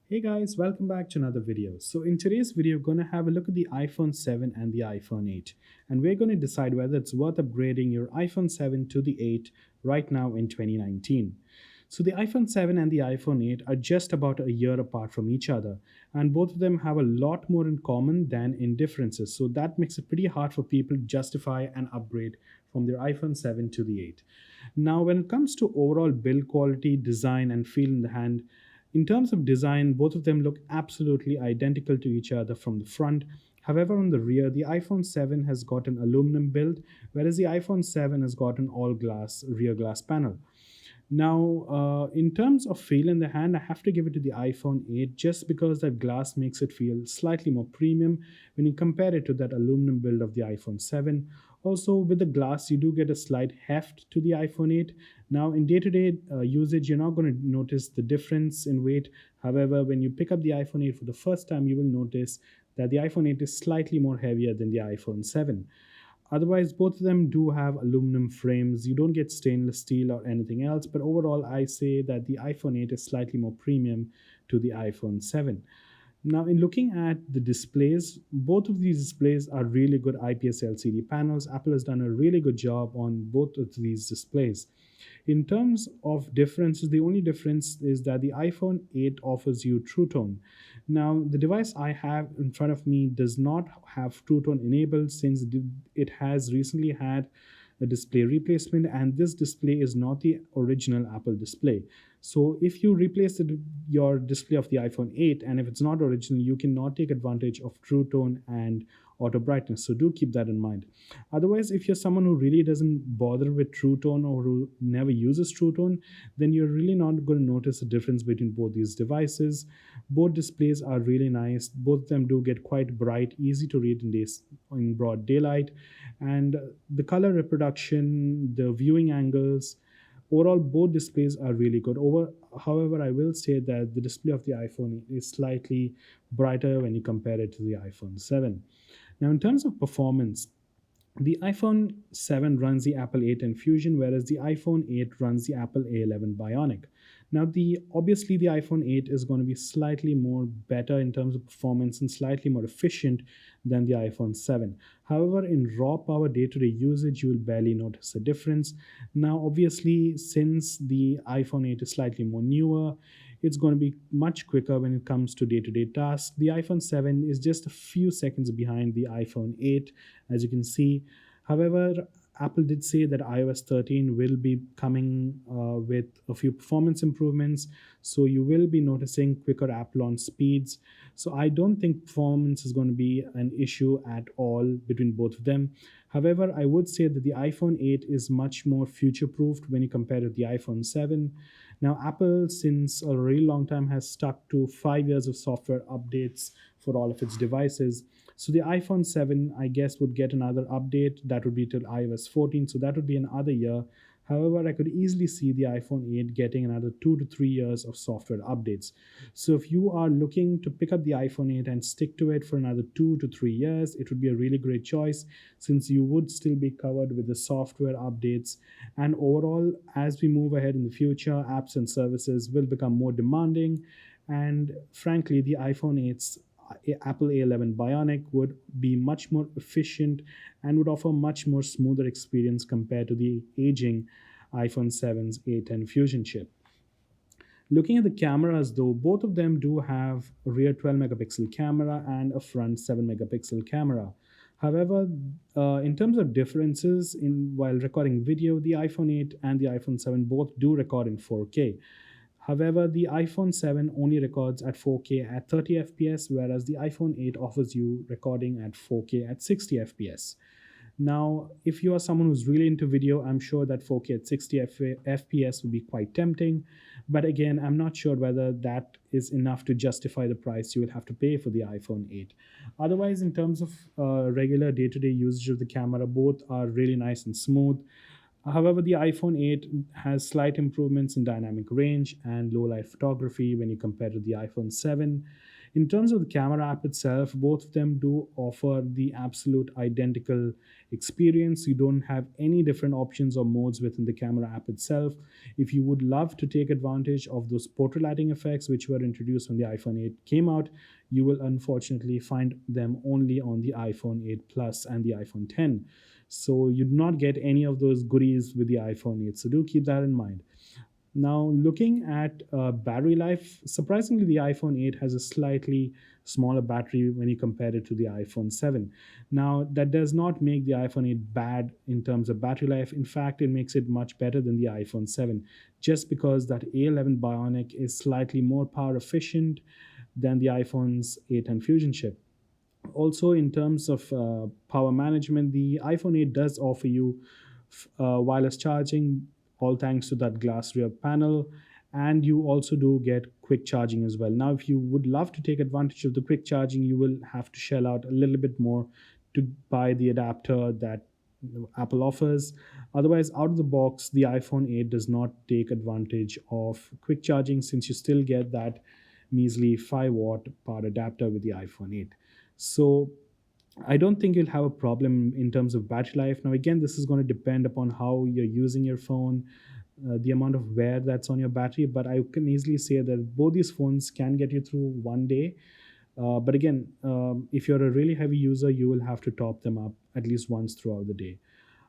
Hey guys, welcome back to another video. So in today's video, we're going to have a look at the iPhone 7 and the iPhone 8. And we're going to decide whether it's worth upgrading your iPhone 7 to the 8 right now in 2019. So the iPhone 7 and the iPhone 8 are just about a year apart from each other, and both of them have a lot more in common than in differences. So that makes it pretty hard for people to justify an upgrade from their iPhone 7 to the 8. Now, when it comes to overall build quality, design, and feel in the hand, in terms of design, both of them look absolutely identical to each other from the front. However, on the rear, the iPhone 7 has got an aluminum build, whereas the iPhone 7 has got an all glass rear glass panel. Now, in terms of feel in the hand, I have to give it to the iPhone 8 just because that glass makes it feel slightly more premium when you compare it to that aluminum build of the iPhone 7. Also, with the glass, you do get a slight heft to the iPhone 8. Now, in day to day usage, you're not going to notice the difference in weight. However, when you pick up the iPhone 8 for the first time, you will notice that the iPhone 8 is slightly more heavier than the iPhone 7. Otherwise, both of them do have aluminum frames. You don't get stainless steel or anything else, but overall, I say that the iPhone 8 is slightly more premium to the iPhone 7. Now, in looking at the displays, both of these displays are really good IPS LCD panels. Apple has done a really good job on both of these displays. In terms of differences, the only difference is that the iPhone 8 offers you True Tone. Now, the device I have in front of me does not have True Tone enabled since it has recently had a display replacement, and this display is not the original Apple display. So if you replace your display of the iPhone 8 and if it's not original, you cannot take advantage of True Tone and auto brightness. So do keep that in mind. Otherwise, if you're someone who really doesn't bother with True Tone or who never uses True Tone, then you're really not going to notice the difference between both these devices. Both displays are really nice. Both of them do get quite bright, easy to read in broad daylight, and the color reproduction, the viewing angles, overall both displays are really good. However, I will say that the display of the iPhone is slightly brighter when you compare it to the iPhone 7. Now, in terms of performance, the iPhone 7 runs the Apple A10 Fusion, whereas the iPhone 8 runs the Apple A11 Bionic. Now, obviously the iPhone 8 is going to be slightly more better in terms of performance and slightly more efficient than the iPhone 7. However, in raw power day-to-day usage, you will barely notice a difference. Now, obviously, since the iPhone 8 is slightly more newer, it's going to be much quicker when it comes to day-to-day tasks. The iPhone 7 is just a few seconds behind the iPhone 8, as you can see. However, Apple did say that iOS 13 will be coming with a few performance improvements. So you will be noticing quicker app launch speeds. So I don't think performance is going to be an issue at all between both of them. However, I would say that the iPhone 8 is much more future proofed when you compare it to the iPhone 7. Now, Apple, since a really long time, has stuck to 5 years of software updates for all of its devices. So the iPhone 7, I guess, would get another update. That would be till iOS 14. So that would be another year. However, I could easily see the iPhone 8 getting another 2 to 3 years of software updates. So if you are looking to pick up the iPhone 8 and stick to it for another 2 to 3 years, it would be a really great choice since you would still be covered with the software updates. And overall, as we move ahead in the future, apps and services will become more demanding. And frankly, the iPhone 8's Apple A11 Bionic would be much more efficient and would offer much more smoother experience compared to the aging iPhone 7's A10 Fusion chip. Looking at the cameras, though, both of them do have a rear 12 megapixel camera and a front 7 megapixel camera. However, in terms of differences in while recording video, the iPhone 8 and the iPhone 7 both do record in 4K. However, the iPhone 7 only records at 4K at 30 FPS, whereas the iPhone 8 offers you recording at 4K at 60 FPS. Now, if you are someone who's really into video, I'm sure that 4K at 60 FPS would be quite tempting. But again, I'm not sure whether that is enough to justify the price you will have to pay for the iPhone 8. Otherwise, in terms of regular day to day usage of the camera, both are really nice and smooth. However, the iPhone 8 has slight improvements in dynamic range and low light photography when you compare to the iPhone 7. In terms of the camera app itself, both of them do offer the absolute identical experience. You don't have any different options or modes within the camera app itself. If you would love to take advantage of those portrait lighting effects which were introduced when the iPhone 8 came out, you will unfortunately find them only on the iPhone 8 Plus and the iPhone 10. So you do not get any of those goodies with the iPhone 8. So do keep that in mind. Now, looking at battery life, surprisingly, the iPhone 8 has a slightly smaller battery when you compare it to the iPhone 7. Now, that does not make the iPhone 8 bad in terms of battery life. In fact, it makes it much better than the iPhone 7, just because that A11 Bionic is slightly more power efficient than the iPhone's 8 and Fusion chip. Also, in terms of power management, the iPhone 8 does offer you wireless charging, all thanks to that glass rear panel. And you also do get quick charging as well. Now, if you would love to take advantage of the quick charging, you will have to shell out a little bit more to buy the adapter that Apple offers. Otherwise, out of the box, the iPhone 8 does not take advantage of quick charging, since you still get that measly 5-watt power adapter with the iPhone 8. So I don't think you'll have a problem in terms of battery life. Now, again, this is going to depend upon how you're using your phone, the amount of wear that's on your battery. But I can easily say that both these phones can get you through one day. But again, if you're a really heavy user, you will have to top them up at least once throughout the day.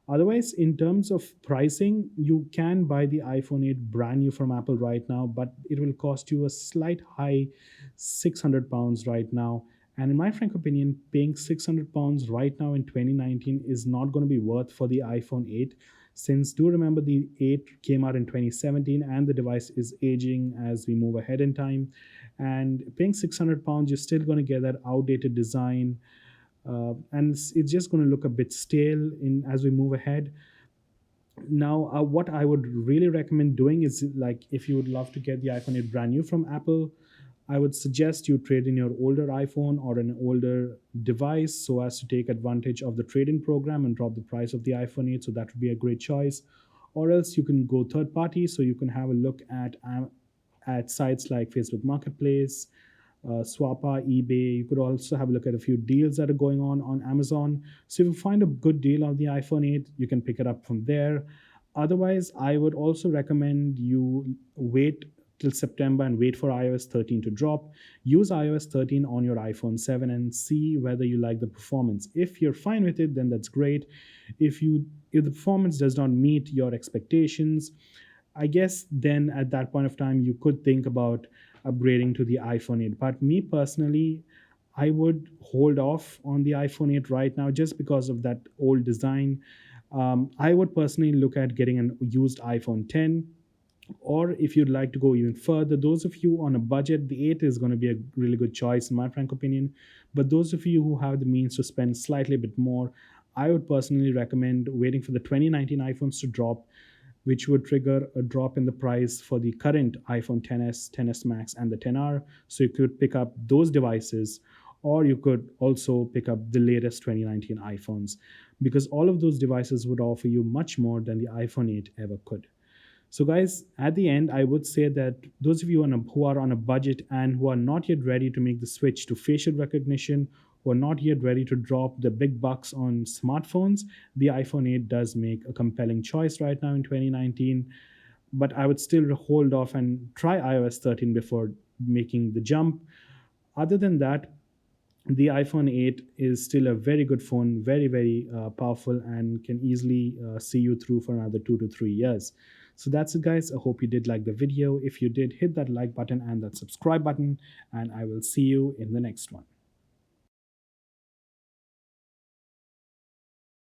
Otherwise, in terms of pricing, you can buy the iPhone 8 brand new from Apple right now, but it will cost you a slight high £600 right now. And in my frank opinion, paying £600 right now in 2019 is not going to be worth for the iPhone 8. Since do remember the 8 came out in 2017 and the device is aging as we move ahead in time. And paying £600, you're still going to get that outdated design, and it's just going to look a bit stale in as we move ahead. Now, what I would really recommend doing is, like, if you would love to get the iPhone 8 brand new from Apple, I would suggest you trade in your older iPhone or an older device so as to take advantage of the trade-in program and drop the price of the iPhone 8. So that would be a great choice. Or else you can go third party, so you can have a look at sites like Facebook Marketplace, Swappa, eBay. You could also have a look at a few deals that are going on Amazon. So if you find a good deal on the iPhone 8, you can pick it up from there. Otherwise, I would also recommend you wait till September and wait for iOS 13 to drop. Use iOS 13 on your iPhone 7 and see whether you like the performance. If you're fine with it, then that's great. If the performance does not meet your expectations, I guess then at that point of time, you could think about upgrading to the iPhone 8. But me personally, I would hold off on the iPhone 8 right now just because of that old design. I would personally look at getting a used iPhone 10. Or if you'd like to go even further, those of you on a budget, the 8 is going to be a really good choice, in my frank opinion. But those of you who have the means to spend slightly a bit more, I would personally recommend waiting for the 2019 iPhones to drop, which would trigger a drop in the price for the current iPhone 10s, 10s Max, and the 10R. So you could pick up those devices, or you could also pick up the latest 2019 iPhones, because all of those devices would offer you much more than the iPhone 8 ever could. So, guys, at the end, I would say that those of you who are on a budget and who are not yet ready to make the switch to facial recognition, who are not yet ready to drop the big bucks on smartphones, the iPhone 8 does make a compelling choice right now in 2019. But I would still hold off and try iOS 13 before making the jump. Other than that, the iPhone 8 is still a very good phone, very, very powerful, and can easily see you through for another 2 to 3 years. So that's it, guys. I hope you did like the video. If you did, hit that like button and that subscribe button, and I will see you in the next one.